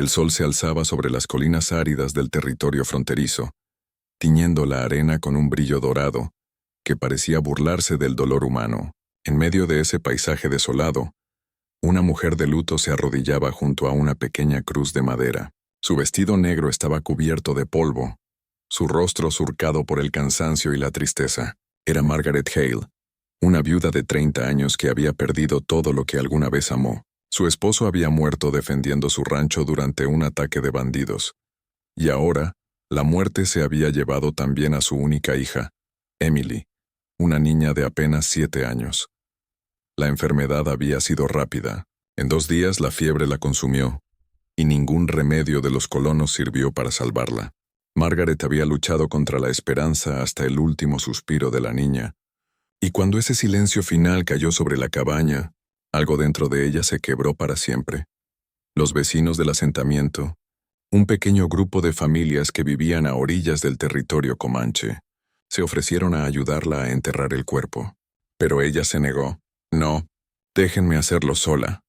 El sol se alzaba sobre las colinas áridas del territorio fronterizo, tiñendo la arena con un brillo dorado, que parecía burlarse del dolor humano. En medio de ese paisaje desolado, una mujer de luto se arrodillaba junto a una pequeña cruz de madera. Su vestido negro estaba cubierto de polvo, su rostro surcado por el cansancio y la tristeza. Era Margaret Hale, una viuda de 30 años que había perdido todo lo que alguna vez amó. Su esposo había muerto defendiendo su rancho durante un ataque de bandidos. Y ahora, la muerte se había llevado también a su única hija, Emily, una niña de apenas 7 años. La enfermedad había sido rápida. En 2 días la fiebre la consumió, y ningún remedio de los colonos sirvió para salvarla. Margaret había luchado contra la esperanza hasta el último suspiro de la niña, y cuando ese silencio final cayó sobre la cabaña, algo dentro de ella se quebró para siempre. Los vecinos del asentamiento, un pequeño grupo de familias que vivían a orillas del territorio comanche, se ofrecieron a ayudarla a enterrar el cuerpo. Pero ella se negó. «No, déjenme hacerlo sola»,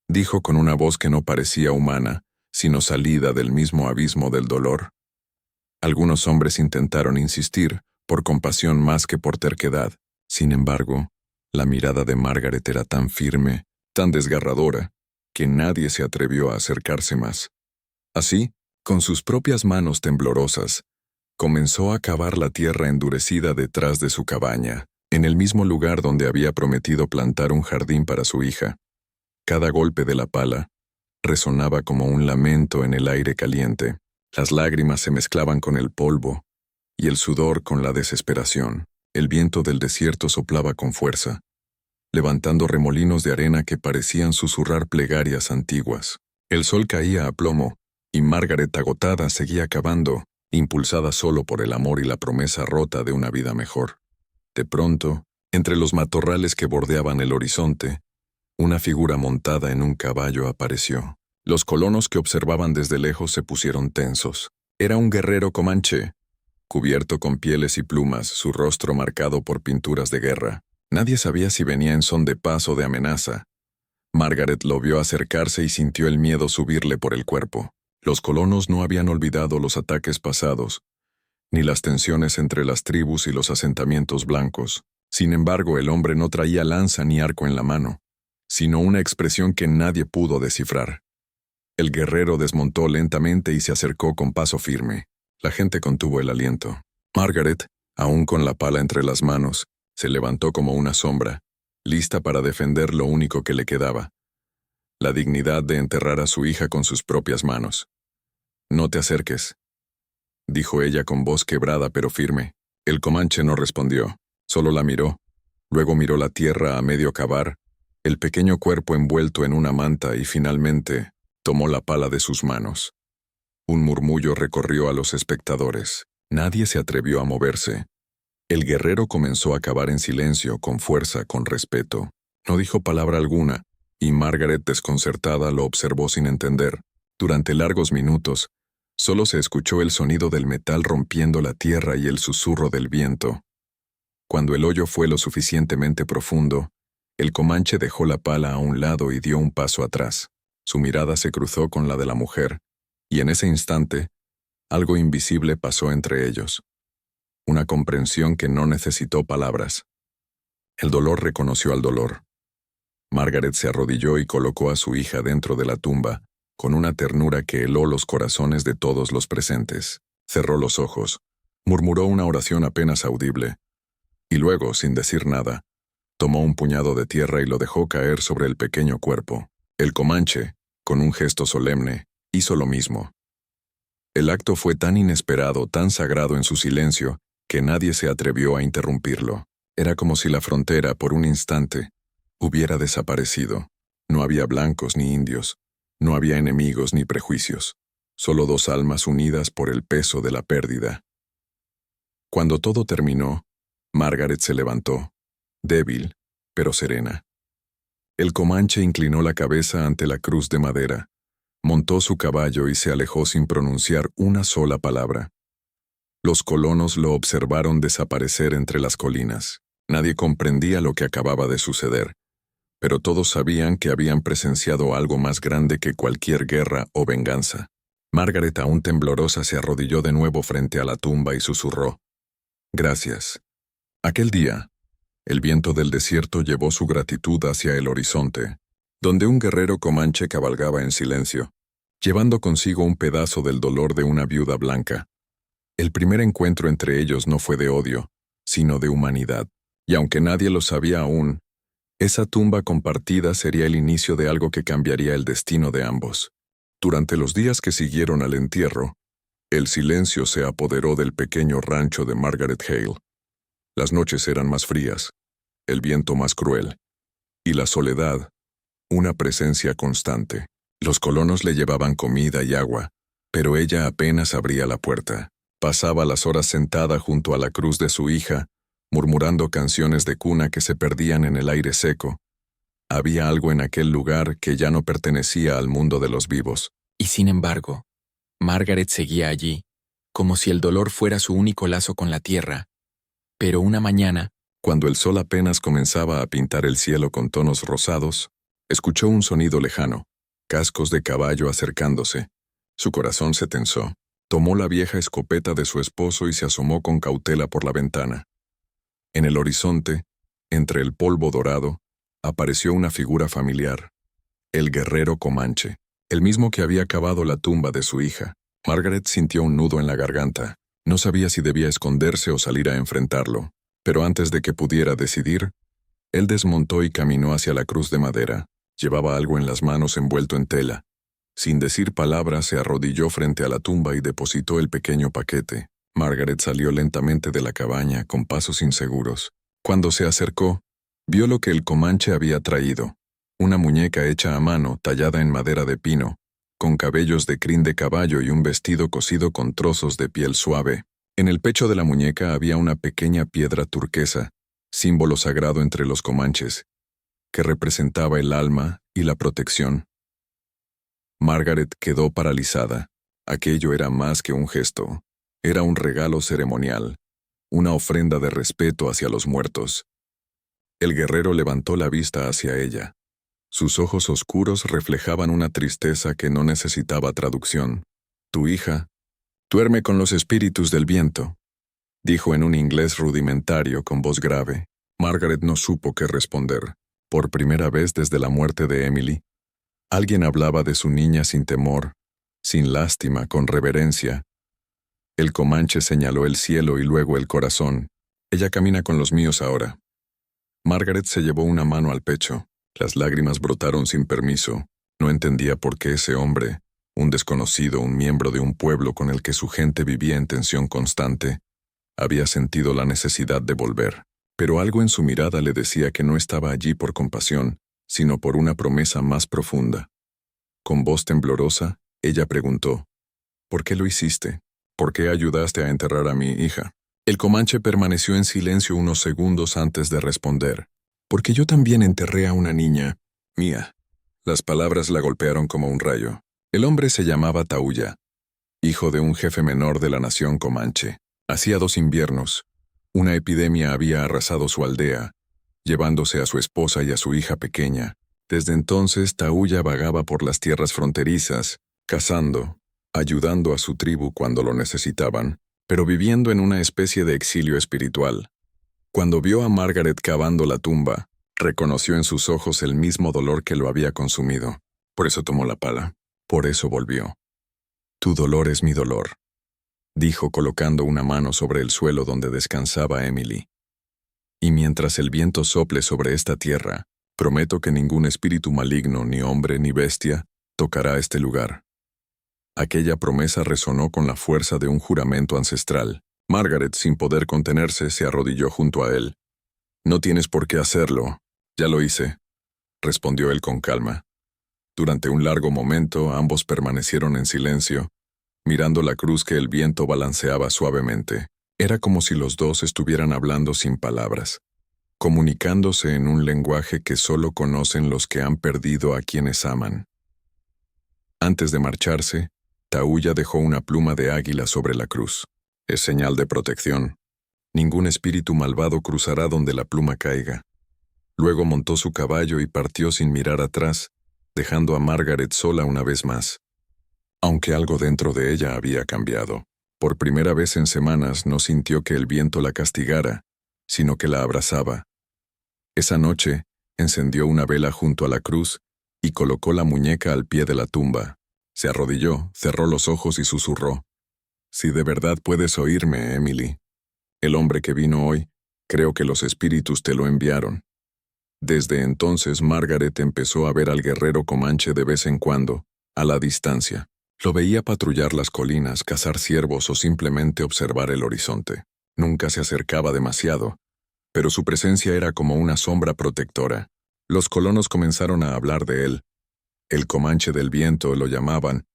dijo con una voz que no parecía humana, sino salida del mismo abismo del dolor. Algunos hombres intentaron insistir, por compasión más que por terquedad. Sin embargo, la mirada de Margaret era tan firme, tan desgarradora, que nadie se atrevió a acercarse más. Así, con sus propias manos temblorosas, comenzó a cavar la tierra endurecida detrás de su cabaña, en el mismo lugar donde había prometido plantar un jardín para su hija. Cada golpe de la pala resonaba como un lamento en el aire caliente. Las lágrimas se mezclaban con el polvo, y el sudor con la desesperación. El viento del desierto soplaba con fuerza, levantando remolinos de arena que parecían susurrar plegarias antiguas. El sol caía a plomo, y Margaret, agotada, seguía cavando, impulsada solo por el amor y la promesa rota de una vida mejor. De pronto, entre los matorrales que bordeaban el horizonte, una figura montada en un caballo apareció. Los colonos que observaban desde lejos se pusieron tensos. Era un guerrero comanche, cubierto con pieles y plumas, su rostro marcado por pinturas de guerra. Nadie sabía si venía en son de paz o de amenaza. Margaret lo vio acercarse y sintió el miedo subirle por el cuerpo. Los colonos no habían olvidado los ataques pasados, ni las tensiones entre las tribus y los asentamientos blancos. Sin embargo, el hombre no traía lanza ni arco en la mano, sino una expresión que nadie pudo descifrar. El guerrero desmontó lentamente y se acercó con paso firme. La gente contuvo el aliento. Margaret, aún con la pala entre las manos, se levantó como una sombra, lista para defender lo único que le quedaba: la dignidad de enterrar a su hija con sus propias manos. «No te acerques», dijo ella con voz quebrada pero firme. El comanche no respondió, solo la miró. Luego miró la tierra a medio cavar, el pequeño cuerpo envuelto en una manta, y finalmente tomó la pala de sus manos. Un murmullo recorrió a los espectadores. Nadie se atrevió a moverse. El guerrero comenzó a cavar en silencio, con fuerza, con respeto. No dijo palabra alguna, y Margaret, desconcertada, lo observó sin entender. Durante largos minutos, solo se escuchó el sonido del metal rompiendo la tierra y el susurro del viento. Cuando el hoyo fue lo suficientemente profundo, el comanche dejó la pala a un lado y dio un paso atrás. Su mirada se cruzó con la de la mujer, y en ese instante, algo invisible pasó entre ellos. Una comprensión que no necesitó palabras. El dolor reconoció al dolor. Margaret se arrodilló y colocó a su hija dentro de la tumba, con una ternura que heló los corazones de todos los presentes. Cerró los ojos, murmuró una oración apenas audible, y luego, sin decir nada, tomó un puñado de tierra y lo dejó caer sobre el pequeño cuerpo. El comanche, con un gesto solemne, hizo lo mismo. El acto fue tan inesperado, tan sagrado en su silencio, que nadie se atrevió a interrumpirlo. Era como si la frontera, por un instante, hubiera desaparecido. No había blancos ni indios, no había enemigos ni prejuicios, solo dos almas unidas por el peso de la pérdida. Cuando todo terminó, Margaret se levantó, débil, pero serena. El comanche inclinó la cabeza ante la cruz de madera, montó su caballo y se alejó sin pronunciar una sola palabra. Los colonos lo observaron desaparecer entre las colinas. Nadie comprendía lo que acababa de suceder, pero todos sabían que habían presenciado algo más grande que cualquier guerra o venganza. Margaret, aún temblorosa, se arrodilló de nuevo frente a la tumba y susurró: «Gracias». Aquel día, el viento del desierto llevó su gratitud hacia el horizonte, donde un guerrero comanche cabalgaba en silencio, llevando consigo un pedazo del dolor de una viuda blanca. El primer encuentro entre ellos no fue de odio, sino de humanidad, y aunque nadie lo sabía aún, esa tumba compartida sería el inicio de algo que cambiaría el destino de ambos. Durante los días que siguieron al entierro, el silencio se apoderó del pequeño rancho de Margaret Hale. Las noches eran más frías, el viento más cruel, y la soledad, una presencia constante. Los colonos le llevaban comida y agua, pero ella apenas abría la puerta. Pasaba las horas sentada junto a la cruz de su hija, murmurando canciones de cuna que se perdían en el aire seco. Había algo en aquel lugar que ya no pertenecía al mundo de los vivos. Y sin embargo, Margaret seguía allí, como si el dolor fuera su único lazo con la tierra. Pero una mañana, cuando el sol apenas comenzaba a pintar el cielo con tonos rosados, escuchó un sonido lejano, cascos de caballo acercándose. Su corazón se tensó. Tomó la vieja escopeta de su esposo y se asomó con cautela por la ventana. En el horizonte, entre el polvo dorado, apareció una figura familiar: el guerrero comanche, el mismo que había cavado la tumba de su hija. Margaret sintió un nudo en la garganta. No sabía si debía esconderse o salir a enfrentarlo, pero antes de que pudiera decidir, él desmontó y caminó hacia la cruz de madera. Llevaba algo en las manos envuelto en tela. Sin decir palabras, se arrodilló frente a la tumba y depositó el pequeño paquete. Margaret salió lentamente de la cabaña, con pasos inseguros. Cuando se acercó, vio lo que el comanche había traído: una muñeca hecha a mano, tallada en madera de pino, con cabellos de crin de caballo y un vestido cosido con trozos de piel suave. En el pecho de la muñeca había una pequeña piedra turquesa, símbolo sagrado entre los comanches, que representaba el alma y la protección. Margaret quedó paralizada. Aquello era más que un gesto. Era un regalo ceremonial, una ofrenda de respeto hacia los muertos. El guerrero levantó la vista hacia ella. Sus ojos oscuros reflejaban una tristeza que no necesitaba traducción. «Tu hija duerme con los espíritus del viento», dijo en un inglés rudimentario con voz grave. Margaret no supo qué responder. Por primera vez desde la muerte de Emily, alguien hablaba de su niña sin temor, sin lástima, con reverencia. El comanche señaló el cielo y luego el corazón. «Ella camina con los míos ahora». Margaret se llevó una mano al pecho. Las lágrimas brotaron sin permiso. No entendía por qué ese hombre, un desconocido, un miembro de un pueblo con el que su gente vivía en tensión constante, había sentido la necesidad de volver. Pero algo en su mirada le decía que no estaba allí por compasión, sino por una promesa más profunda. Con voz temblorosa, ella preguntó: «¿Por qué lo hiciste? ¿Por qué ayudaste a enterrar a mi hija?». El comanche permaneció en silencio unos segundos antes de responder: «Porque yo también enterré a una niña mía». Las palabras la golpearon como un rayo. El hombre se llamaba Tauya, hijo de un jefe menor de la nación comanche. Hacía 2 inviernos, una epidemia había arrasado su aldea, llevándose a su esposa y a su hija pequeña. Desde entonces, Tauya vagaba por las tierras fronterizas, cazando, ayudando a su tribu cuando lo necesitaban, pero viviendo en una especie de exilio espiritual. Cuando vio a Margaret cavando la tumba, reconoció en sus ojos el mismo dolor que lo había consumido. Por eso tomó la pala. Por eso volvió. «Tu dolor es mi dolor», dijo colocando una mano sobre el suelo donde descansaba Emily. «Y mientras el viento sople sobre esta tierra, prometo que ningún espíritu maligno, ni hombre ni bestia, tocará este lugar». Aquella promesa resonó con la fuerza de un juramento ancestral. Margaret, sin poder contenerse, se arrodilló junto a él. «No tienes por qué hacerlo. Ya lo hice», respondió él con calma. Durante un largo momento, ambos permanecieron en silencio, mirando la cruz que el viento balanceaba suavemente. Era como si los dos estuvieran hablando sin palabras, comunicándose en un lenguaje que solo conocen los que han perdido a quienes aman. Antes de marcharse, Tauya dejó una pluma de águila sobre la cruz. «Es señal de protección. Ningún espíritu malvado cruzará donde la pluma caiga». Luego montó su caballo y partió sin mirar atrás, dejando a Margaret sola una vez más. Aunque algo dentro de ella había cambiado. Por primera vez en semanas no sintió que el viento la castigara, sino que la abrazaba. Esa noche, encendió una vela junto a la cruz y colocó la muñeca al pie de la tumba. Se arrodilló, cerró los ojos y susurró: «Si de verdad puedes oírme, Emily, el hombre que vino hoy, creo que los espíritus te lo enviaron». Desde entonces Margaret empezó a ver al guerrero comanche de vez en cuando, a la distancia. Lo veía patrullar las colinas, cazar ciervos o simplemente observar el horizonte. Nunca se acercaba demasiado, pero su presencia era como una sombra protectora. Los colonos comenzaron a hablar de él. El Comanche del viento lo llamaban,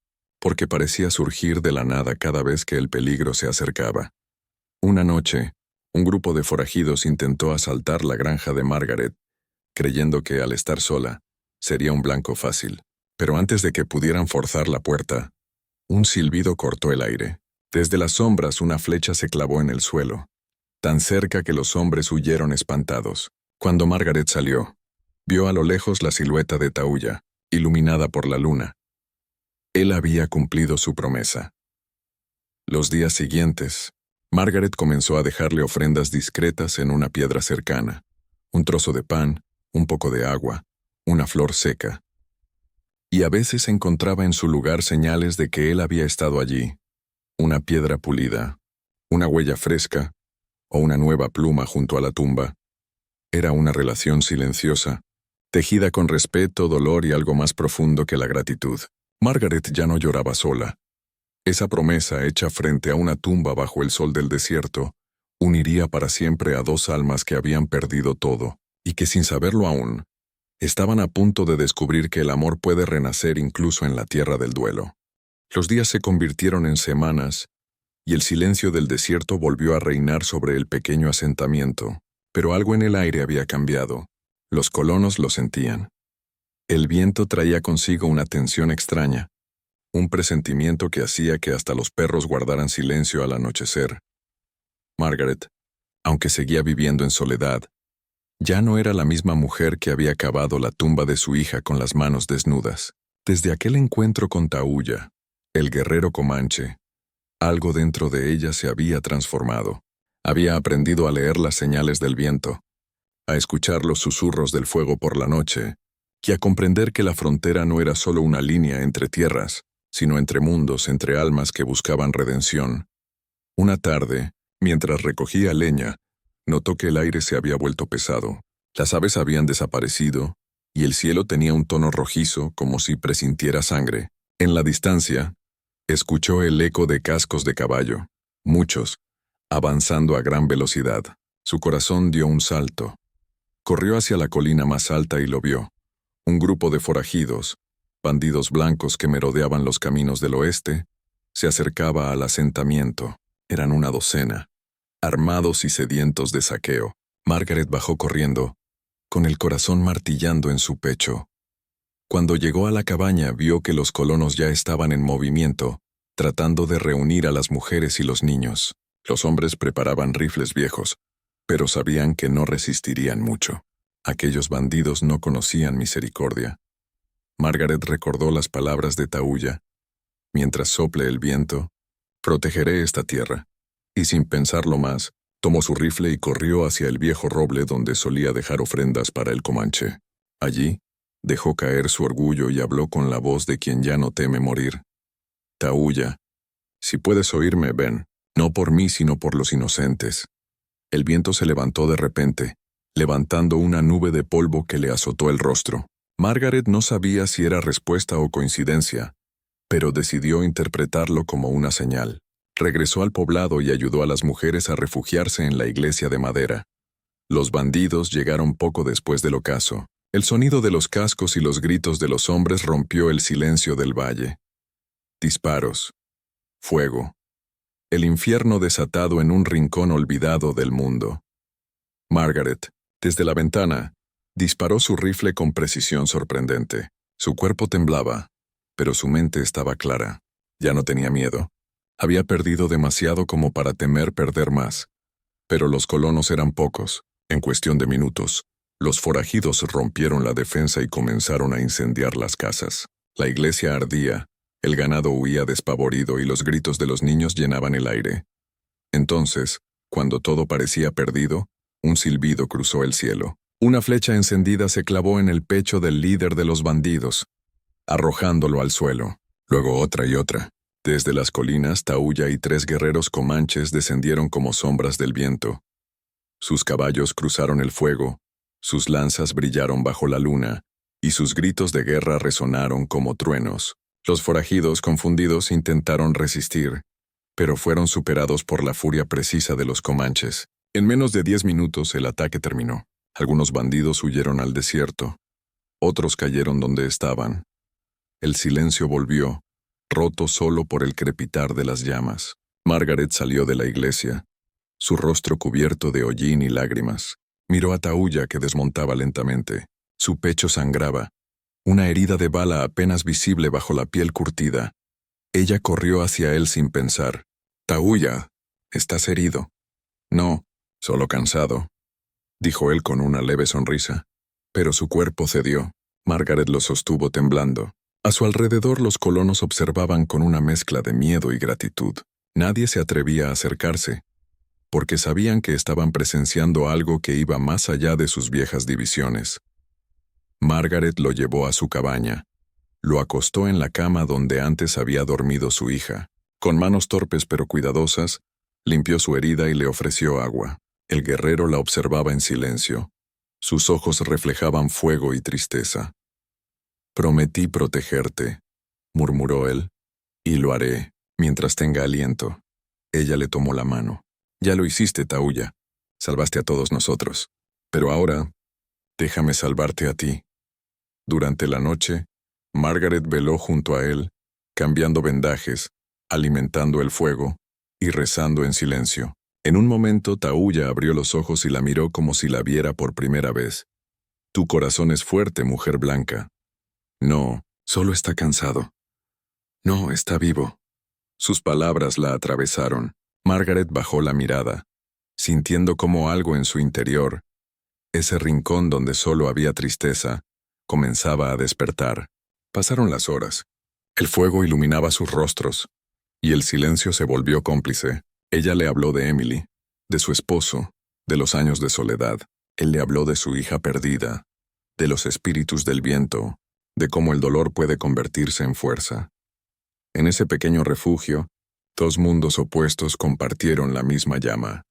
porque parecía surgir de la nada cada vez que el peligro se acercaba. Una noche, un grupo de forajidos intentó asaltar la granja de Margaret, creyendo que al estar sola, sería un blanco fácil. Pero antes de que pudieran forzar la puerta, un silbido cortó el aire. Desde las sombras una flecha se clavó en el suelo, tan cerca que los hombres huyeron espantados. Cuando Margaret salió, vio a lo lejos la silueta de Tauya, iluminada por la luna. Él había cumplido su promesa. Los días siguientes, Margaret comenzó a dejarle ofrendas discretas en una piedra cercana: un trozo de pan, un poco de agua, una flor seca. Y a veces encontraba en su lugar señales de que él había estado allí: una piedra pulida, una huella fresca o una nueva pluma junto a la tumba. Era una relación silenciosa, tejida con respeto, dolor y algo más profundo que la gratitud. Margaret ya no lloraba sola. Esa promesa hecha frente a una tumba bajo el sol del desierto uniría para siempre a dos almas que habían perdido todo, y que sin saberlo aún, estaban a punto de descubrir que el amor puede renacer incluso en la tierra del duelo. Los días se convirtieron en semanas, y el silencio del desierto volvió a reinar sobre el pequeño asentamiento. Pero algo en el aire había cambiado. Los colonos lo sentían. El viento traía consigo una tensión extraña, un presentimiento que hacía que hasta los perros guardaran silencio al anochecer. Margaret, aunque seguía viviendo en soledad, ya no era la misma mujer que había cavado la tumba de su hija con las manos desnudas. Desde aquel encuentro con Tauya, el guerrero comanche, algo dentro de ella se había transformado. Había aprendido a leer las señales del viento, a escuchar los susurros del fuego por la noche, y a comprender que la frontera no era solo una línea entre tierras, sino entre mundos, entre almas que buscaban redención. Una tarde, mientras recogía leña, notó que el aire se había vuelto pesado. Las aves habían desaparecido, y el cielo tenía un tono rojizo como si presintiera sangre. En la distancia, escuchó el eco de cascos de caballo, muchos, avanzando a gran velocidad. Su corazón dio un salto. Corrió hacia la colina más alta y lo vio. Un grupo de forajidos, bandidos blancos que merodeaban los caminos del oeste, se acercaba al asentamiento. Eran una docena, armados y sedientos de saqueo. Margaret bajó corriendo, con el corazón martillando en su pecho. Cuando llegó a la cabaña vio que los colonos ya estaban en movimiento, tratando de reunir a las mujeres y los niños. Los hombres preparaban rifles viejos, pero sabían que no resistirían mucho. Aquellos bandidos no conocían misericordia. Margaret recordó las palabras de Tauya: «Mientras sople el viento, protegeré esta tierra». Y sin pensarlo más, tomó su rifle y corrió hacia el viejo roble donde solía dejar ofrendas para el comanche. Allí, dejó caer su orgullo y habló con la voz de quien ya no teme morir: «Tauya, si puedes oírme, ven, no por mí sino por los inocentes». El viento se levantó de repente, levantando una nube de polvo que le azotó el rostro. Margaret no sabía si era respuesta o coincidencia, pero decidió interpretarlo como una señal. Regresó al poblado y ayudó a las mujeres a refugiarse en la iglesia de madera. Los bandidos llegaron poco después del ocaso. El sonido de los cascos y los gritos de los hombres rompió el silencio del valle. Disparos. Fuego. El infierno desatado en un rincón olvidado del mundo. Margaret, desde la ventana, disparó su rifle con precisión sorprendente. Su cuerpo temblaba, pero su mente estaba clara. Ya no tenía miedo. Había perdido demasiado como para temer perder más. Pero los colonos eran pocos. En cuestión de minutos, Los forajidos rompieron la defensa y comenzaron a incendiar las casas. La iglesia ardía, el ganado huía despavorido y los gritos de los niños llenaban el aire. Entonces, cuando todo parecía perdido, un silbido cruzó el cielo. Una flecha encendida se clavó en el pecho del líder de los bandidos, arrojándolo al suelo. Luego otra y otra. Desde las colinas, Tauya y 3 guerreros comanches descendieron como sombras del viento. Sus caballos cruzaron el fuego, sus lanzas brillaron bajo la luna, y sus gritos de guerra resonaron como truenos. Los forajidos, confundidos, intentaron resistir, pero fueron superados por la furia precisa de los comanches. En menos de 10 minutos el ataque terminó. Algunos bandidos huyeron al desierto. Otros cayeron donde estaban. El silencio volvió, roto solo por el crepitar de las llamas. Margaret salió de la iglesia, su rostro cubierto de hollín y lágrimas. Miró a Tauya que desmontaba lentamente. Su pecho sangraba, una herida de bala apenas visible bajo la piel curtida. Ella corrió hacia él sin pensar. «Tauya, ¿estás herido?» «No, solo cansado», dijo él con una leve sonrisa. Pero su cuerpo cedió. Margaret lo sostuvo temblando. A su alrededor los colonos observaban con una mezcla de miedo y gratitud. Nadie se atrevía a acercarse, porque sabían que estaban presenciando algo que iba más allá de sus viejas divisiones. Margaret lo llevó a su cabaña. Lo acostó en la cama donde antes había dormido su hija. Con manos torpes pero cuidadosas, limpió su herida y le ofreció agua. El guerrero la observaba en silencio. Sus ojos reflejaban fuego y tristeza. «Prometí protegerte», murmuró él, «y lo haré mientras tenga aliento». Ella le tomó la mano. «Ya lo hiciste, Tauya. Salvaste a todos nosotros. Pero ahora, déjame salvarte a ti». Durante la noche, Margaret veló junto a él, cambiando vendajes, alimentando el fuego y rezando en silencio. En un momento, Tauya abrió los ojos y la miró como si la viera por primera vez. «Tu corazón es fuerte, mujer blanca». «No, solo está cansado». «No, está vivo». Sus palabras la atravesaron. Margaret bajó la mirada, sintiendo como algo en su interior, ese rincón donde solo había tristeza, comenzaba a despertar. Pasaron las horas. El fuego iluminaba sus rostros, y el silencio se volvió cómplice. Ella le habló de Emily, de su esposo, de los años de soledad. Él le habló de su hija perdida, de los espíritus del viento, de cómo el dolor puede convertirse en fuerza. En ese pequeño refugio, 2 mundos opuestos compartieron la misma llama.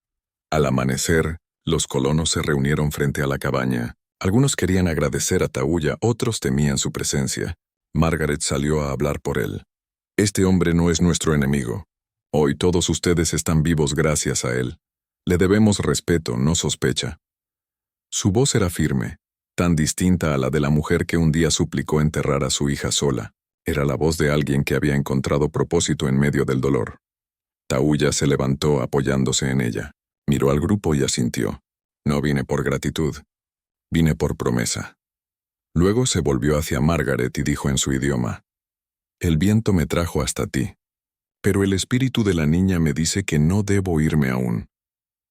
Al amanecer, los colonos se reunieron frente a la cabaña. Algunos querían agradecer a Tauya, otros temían su presencia. Margaret salió a hablar por él. «Este hombre no es nuestro enemigo. Hoy todos ustedes están vivos gracias a él. Le debemos respeto, no sospecha». Su voz era firme, tan distinta a la de la mujer que un día suplicó enterrar a su hija sola. Era la voz de alguien que había encontrado propósito en medio del dolor. Tauya se levantó apoyándose en ella. Miró al grupo y asintió. «No vine por gratitud. Vine por promesa». Luego se volvió hacia Margaret y dijo en su idioma: «El viento me trajo hasta ti, pero el espíritu de la niña me dice que no debo irme aún».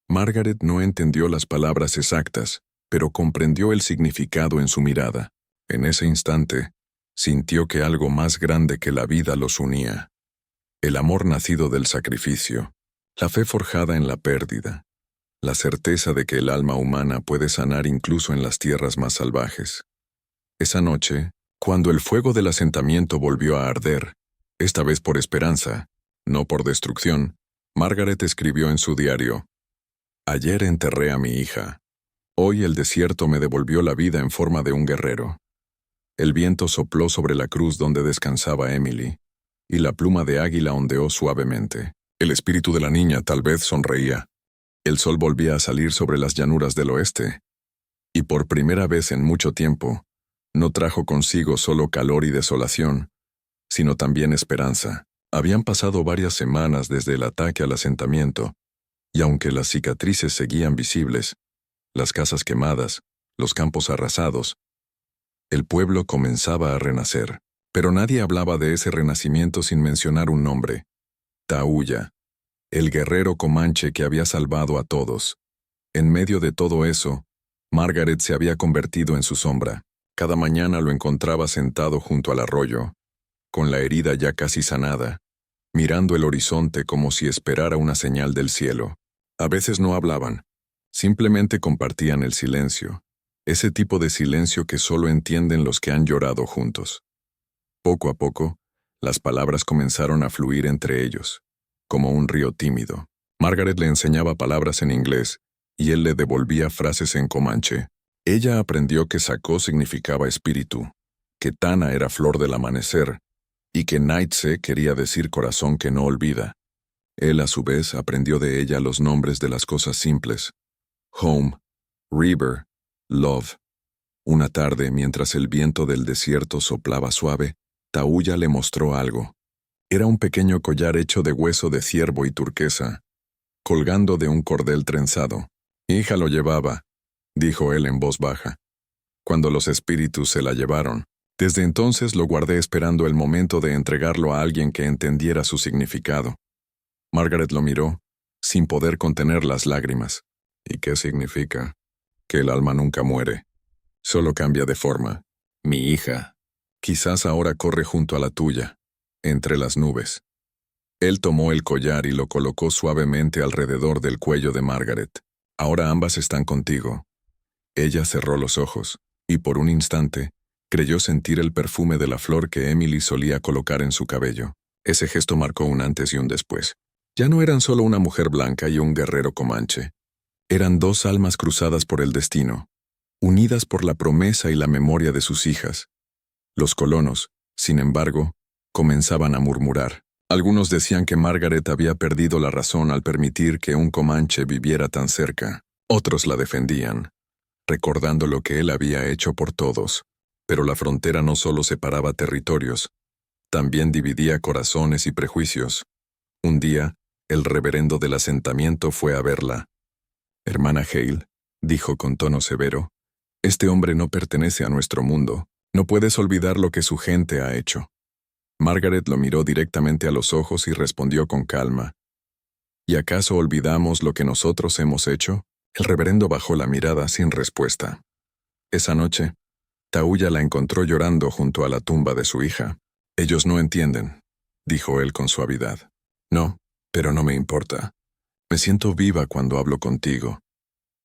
Margaret no entendió las palabras exactas, pero comprendió el significado en su mirada. En ese instante, sintió que algo más grande que la vida los unía. El amor nacido del sacrificio, la fe forjada en la pérdida, la certeza de que el alma humana puede sanar incluso en las tierras más salvajes. Esa noche, cuando el fuego del asentamiento volvió a arder, esta vez por esperanza, no por destrucción, Margaret escribió en su diario: «Ayer enterré a mi hija. Hoy el desierto me devolvió la vida en forma de un guerrero». El viento sopló sobre la cruz donde descansaba Emily, y la pluma de águila ondeó suavemente. El espíritu de la niña tal vez sonreía. El sol volvía a salir sobre las llanuras del oeste, y por primera vez en mucho tiempo, no trajo consigo solo calor y desolación, sino también esperanza. Habían pasado varias semanas desde el ataque al asentamiento, y aunque las cicatrices seguían visibles, las casas quemadas, los campos arrasados, el pueblo comenzaba a renacer. Pero nadie hablaba de ese renacimiento sin mencionar un nombre: Tauya, el guerrero comanche que había salvado a todos. En medio de todo eso, Margaret se había convertido en su sombra. Cada mañana lo encontraba sentado junto al arroyo, con la herida ya casi sanada, mirando el horizonte como si esperara una señal del cielo. A veces no hablaban, simplemente compartían el silencio, ese tipo de silencio que solo entienden los que han llorado juntos. Poco a poco, las palabras comenzaron a fluir entre ellos, como un río tímido. Margaret le enseñaba palabras en inglés, y él le devolvía frases en comanche. Ella aprendió que Sacó significaba espíritu, que Tana era flor del amanecer, y que Naitse quería decir corazón que no olvida. Él, a su vez, aprendió de ella los nombres de las cosas simples: home, river, love. Una tarde, mientras el viento del desierto soplaba suave, Tauya le mostró algo. Era un pequeño collar hecho de hueso de ciervo y turquesa, colgando de un cordel trenzado. «Mi hija lo llevaba», dijo él en voz baja, «cuando los espíritus se la llevaron. Desde entonces lo guardé esperando el momento de entregarlo a alguien que entendiera su significado». Margaret lo miró, sin poder contener las lágrimas. «¿Y qué significa?» «Que el alma nunca muere, solo cambia de forma. Mi hija, quizás ahora corre junto a la tuya, entre las nubes». Él tomó el collar y lo colocó suavemente alrededor del cuello de Margaret. «Ahora ambas están contigo». Ella cerró los ojos, y por un instante, creyó sentir el perfume de la flor que Emily solía colocar en su cabello. Ese gesto marcó un antes y un después. Ya no eran solo una mujer blanca y un guerrero comanche. Eran dos almas cruzadas por el destino, unidas por la promesa y la memoria de sus hijas. Los colonos, sin embargo, comenzaban a murmurar. Algunos decían que Margaret había perdido la razón al permitir que un comanche viviera tan cerca. Otros la defendían, recordando lo que él había hecho por todos. Pero la frontera no solo separaba territorios, también dividía corazones y prejuicios. Un día, el reverendo del asentamiento fue a verla. «Hermana Hale», dijo con tono severo, «este hombre no pertenece a nuestro mundo. No puedes olvidar lo que su gente ha hecho». Margaret lo miró directamente a los ojos y respondió con calma. «¿Y acaso olvidamos lo que nosotros hemos hecho?» El reverendo bajó la mirada sin respuesta. Esa noche, Tauya la encontró llorando junto a la tumba de su hija. «Ellos no entienden», dijo él con suavidad. «No, pero no me importa. Me siento viva cuando hablo contigo».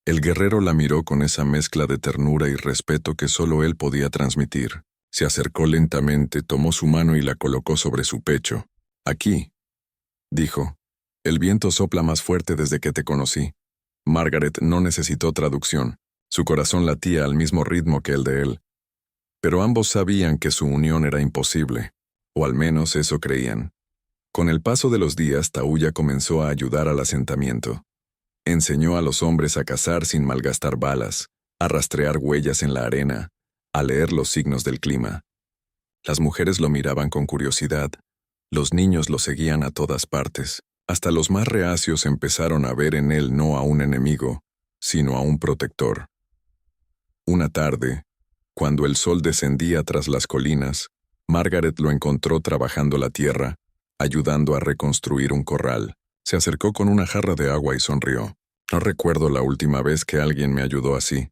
El guerrero la miró con esa mezcla de ternura y respeto que solo él podía transmitir. Se acercó lentamente, tomó su mano y la colocó sobre su pecho. «Aquí», dijo, «el viento sopla más fuerte desde que te conocí». Margaret no necesitó traducción. Su corazón latía al mismo ritmo que el de él. Pero ambos sabían que su unión era imposible, o al menos eso creían. Con el paso de los días, Tauya comenzó a ayudar al asentamiento. Enseñó a los hombres a cazar sin malgastar balas, a rastrear huellas en la arena, a leer los signos del clima. Las mujeres lo miraban con curiosidad. Los niños lo seguían a todas partes. Hasta los más reacios empezaron a ver en él no a un enemigo, sino a un protector. Una tarde, cuando el sol descendía tras las colinas, Margaret lo encontró trabajando la tierra, ayudando a reconstruir un corral. Se acercó con una jarra de agua y sonrió. «No recuerdo la última vez que alguien me ayudó así.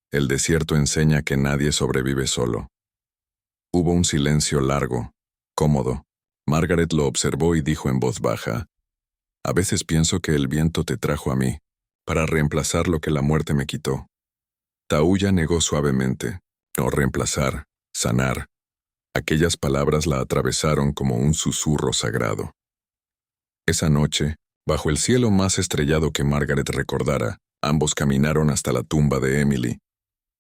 El desierto enseña que nadie sobrevive solo». Hubo un silencio largo, cómodo. Margaret lo observó y dijo en voz baja, «A veces pienso que el viento te trajo a mí, para reemplazar lo que la muerte me quitó». Tauya negó suavemente. «No reemplazar, sanar». Aquellas palabras la atravesaron como un susurro sagrado. Esa noche, bajo el cielo más estrellado que Margaret recordara, ambos caminaron hasta la tumba de Emily.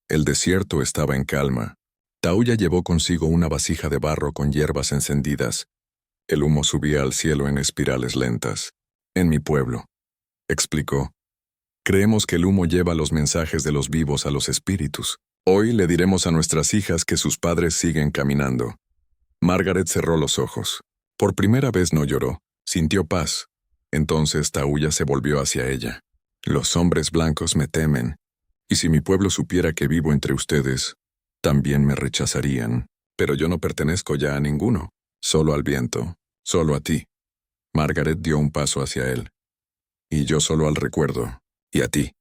El desierto estaba en calma. Tauya llevó consigo una vasija de barro con hierbas encendidas. El humo subía al cielo en espirales lentas. «En mi pueblo», explicó, «creemos que el humo lleva los mensajes de los vivos a los espíritus. Hoy le diremos a nuestras hijas que sus padres siguen caminando». Margaret cerró los ojos. Por primera vez no lloró, sintió paz. Entonces Tauya se volvió hacia ella. «Los hombres blancos me temen, y si mi pueblo supiera que vivo entre ustedes, también me rechazarían. Pero yo no pertenezco ya a ninguno, solo al viento, solo a ti». Margaret dio un paso hacia él. «Y yo solo al recuerdo, y a ti».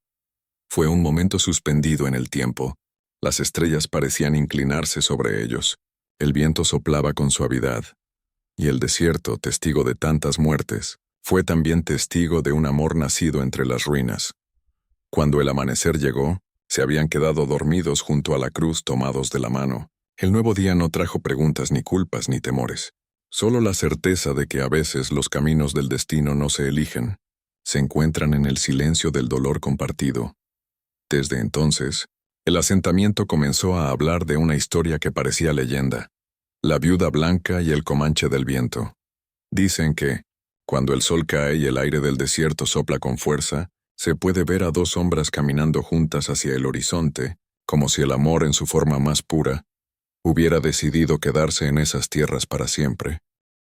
Fue un momento suspendido en el tiempo. Las estrellas parecían inclinarse sobre ellos. El viento soplaba con suavidad. Y el desierto, testigo de tantas muertes, fue también testigo de un amor nacido entre las ruinas. Cuando el amanecer llegó, se habían quedado dormidos junto a la cruz tomados de la mano. El nuevo día no trajo preguntas ni culpas ni temores. Solo la certeza de que a veces los caminos del destino no se eligen, se encuentran en el silencio del dolor compartido. Desde entonces, el asentamiento comenzó a hablar de una historia que parecía leyenda: la viuda blanca y el comanche del viento. Dicen que, cuando el sol cae y el aire del desierto sopla con fuerza, se puede ver a dos sombras caminando juntas hacia el horizonte, como si el amor en su forma más pura hubiera decidido quedarse en esas tierras para siempre.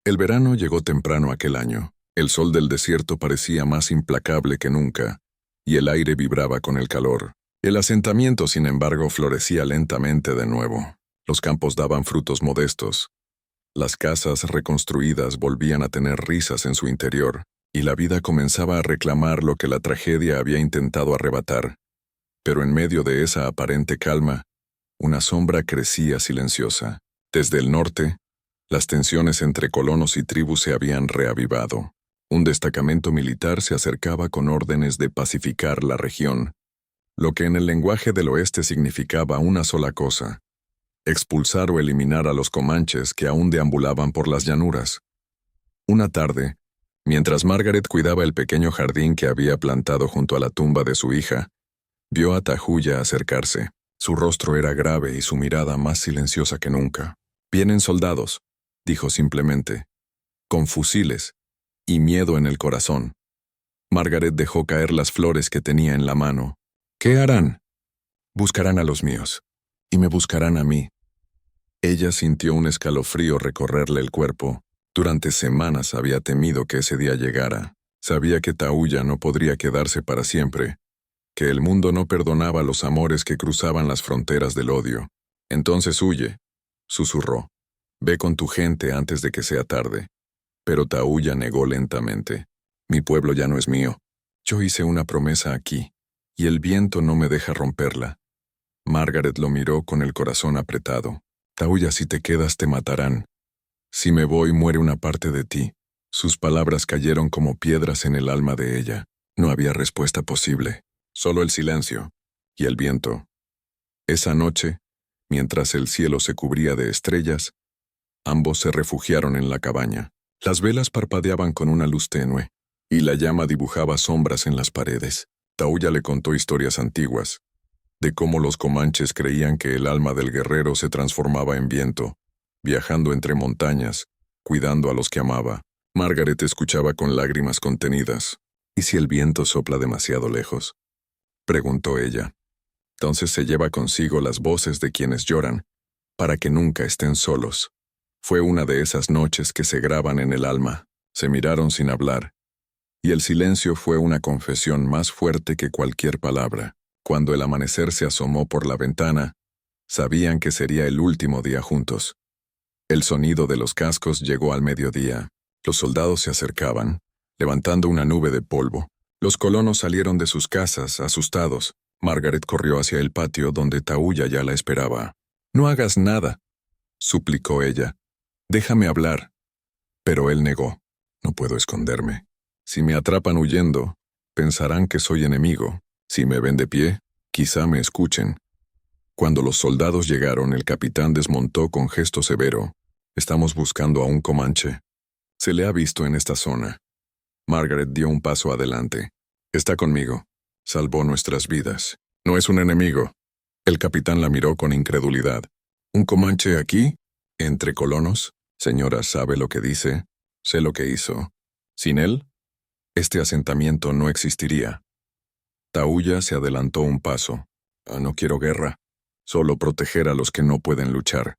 El verano llegó temprano aquel año. El sol del desierto parecía más implacable que nunca, y el aire vibraba con el calor. El asentamiento, sin embargo, florecía lentamente de nuevo. Los campos daban frutos modestos. Las casas reconstruidas volvían a tener risas en su interior, y la vida comenzaba a reclamar lo que la tragedia había intentado arrebatar. Pero en medio de esa aparente calma, una sombra crecía silenciosa. Desde el norte, las tensiones entre colonos y tribus se habían reavivado. Un destacamento militar se acercaba con órdenes de pacificar la región, lo que en el lenguaje del oeste significaba una sola cosa: expulsar o eliminar a los comanches que aún deambulaban por las llanuras. Una tarde, mientras Margaret cuidaba el pequeño jardín que había plantado junto a la tumba de su hija, vio a Tahuya acercarse. Su rostro era grave y su mirada más silenciosa que nunca. «Vienen soldados», dijo simplemente, «con fusiles y miedo en el corazón». Margaret dejó caer las flores que tenía en la mano. «¿Qué harán?» «Buscarán a los míos, y me buscarán a mí». Ella sintió un escalofrío recorrerle el cuerpo. Durante semanas había temido que ese día llegara. Sabía que Tahuya no podría quedarse para siempre, que el mundo no perdonaba los amores que cruzaban las fronteras del odio. «Entonces huye», susurró. «Ve con tu gente antes de que sea tarde». Pero Tahuya negó lentamente. «Mi pueblo ya no es mío. Yo hice una promesa aquí, y el viento no me deja romperla». Margaret lo miró con el corazón apretado. «Tahuya, si te quedas te matarán. Si me voy muere una parte de ti». Sus palabras cayeron como piedras en el alma de ella. No había respuesta posible. Solo el silencio y el viento. Esa noche, mientras el cielo se cubría de estrellas, ambos se refugiaron en la cabaña. Las velas parpadeaban con una luz tenue, y la llama dibujaba sombras en las paredes. Tahuya le contó historias antiguas, de cómo los comanches creían que el alma del guerrero se transformaba en viento, viajando entre montañas, cuidando a los que amaba. Margaret escuchaba con lágrimas contenidas. «¿Y si el viento sopla demasiado lejos?», preguntó ella. «Entonces se lleva consigo las voces de quienes lloran, para que nunca estén solos». Fue una de esas noches que se graban en el alma. Se miraron sin hablar, y el silencio fue una confesión más fuerte que cualquier palabra. Cuando el amanecer se asomó por la ventana, sabían que sería el último día juntos. El sonido de los cascos llegó al mediodía. Los soldados se acercaban, levantando una nube de polvo. Los colonos salieron de sus casas, asustados. Margaret corrió hacia el patio donde Tahuya ya la esperaba. «No hagas nada», suplicó ella. «Déjame hablar». Pero él negó. «No puedo esconderme. Si me atrapan huyendo, pensarán que soy enemigo. Si me ven de pie, quizá me escuchen». Cuando los soldados llegaron, el capitán desmontó con gesto severo. «Estamos buscando a un comanche. Se le ha visto en esta zona». Margaret dio un paso adelante. «Está conmigo. Salvó nuestras vidas. No es un enemigo». El capitán la miró con incredulidad. «¿Un comanche aquí? ¿Entre colonos? Señora, ¿sabe lo que dice? Sé lo que hizo. Sin él, este asentamiento no existiría». Tahuya se adelantó un paso. «No quiero guerra. Solo proteger a los que no pueden luchar».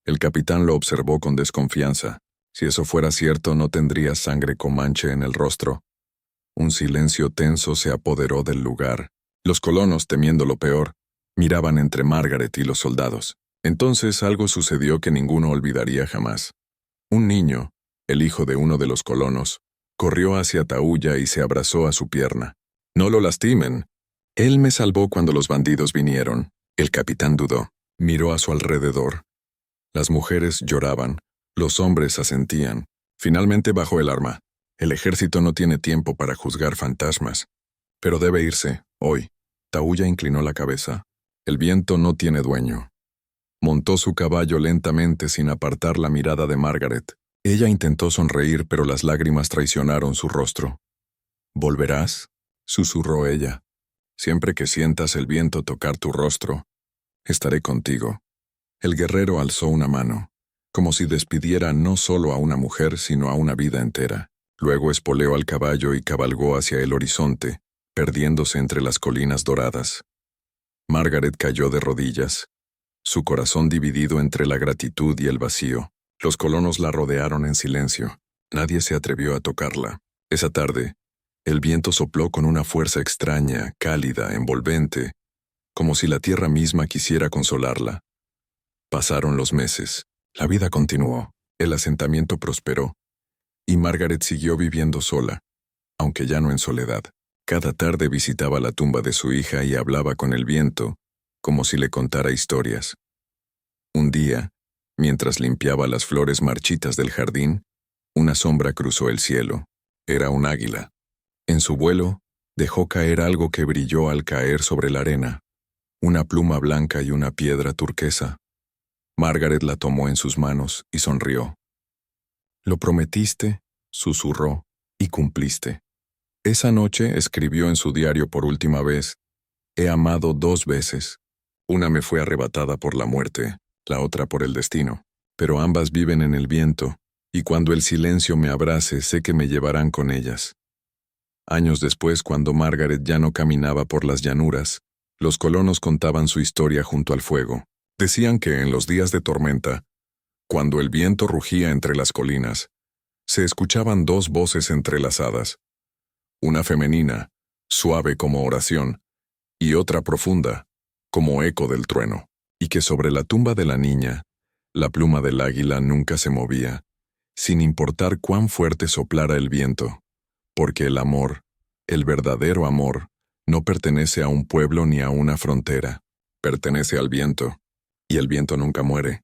El capitán lo observó con desconfianza. Si eso fuera cierto, no tendría sangre comanche en el rostro. Un silencio tenso se apoderó del lugar. Los colonos, temiendo lo peor, miraban entre Margaret y los soldados. Entonces algo sucedió que ninguno olvidaría jamás. Un niño, el hijo de uno de los colonos, corrió hacia Tahuya y se abrazó a su pierna. «No lo lastimen», Él me salvó cuando los bandidos vinieron. El capitán dudó. Miró a su alrededor. Las mujeres lloraban. Los hombres asentían. Finalmente bajó el arma. El ejército no tiene tiempo para juzgar fantasmas. Pero debe irse, hoy. Tauya inclinó la cabeza. El viento no tiene dueño. Montó su caballo lentamente sin apartar la mirada de Margaret. Ella intentó sonreír, pero las lágrimas traicionaron su rostro. ¿Volverás?, susurró ella. Siempre que sientas el viento tocar tu rostro, estaré contigo. El guerrero alzó una mano, como si despidiera no solo a una mujer, sino a una vida entera. Luego espoleó al caballo y cabalgó hacia el horizonte, perdiéndose entre las colinas doradas. Margaret cayó de rodillas, su corazón dividido entre la gratitud y el vacío. Los colonos la rodearon en silencio. Nadie se atrevió a tocarla. Esa tarde, el viento sopló con una fuerza extraña, cálida, envolvente, como si la tierra misma quisiera consolarla. Pasaron los meses. La vida continuó. El asentamiento prosperó. Y Margaret siguió viviendo sola, aunque ya no en soledad. Cada tarde visitaba la tumba de su hija y hablaba con el viento, como si le contara historias. Un día, mientras limpiaba las flores marchitas del jardín, una sombra cruzó el cielo. Era un águila. En su vuelo, dejó caer algo que brilló al caer sobre la arena, una pluma blanca y una piedra turquesa. Margaret la tomó en sus manos y sonrió. «Lo prometiste», susurró, «y cumpliste». Esa noche escribió en su diario por última vez: «He amado 2 veces. Una me fue arrebatada por la muerte, la otra por el destino. Pero ambas viven en el viento, y cuando el silencio me abrace sé que me llevarán con ellas». Años después, cuando Margaret ya no caminaba por las llanuras, los colonos contaban su historia junto al fuego. Decían que en los días de tormenta, cuando el viento rugía entre las colinas, se escuchaban 2 voces entrelazadas, una femenina, suave como oración, y otra profunda, como eco del trueno, y que sobre la tumba de la niña, la pluma del águila nunca se movía, sin importar cuán fuerte soplara el viento, porque el amor, el verdadero amor, no pertenece a un pueblo ni a una frontera, pertenece al viento, y el viento nunca muere.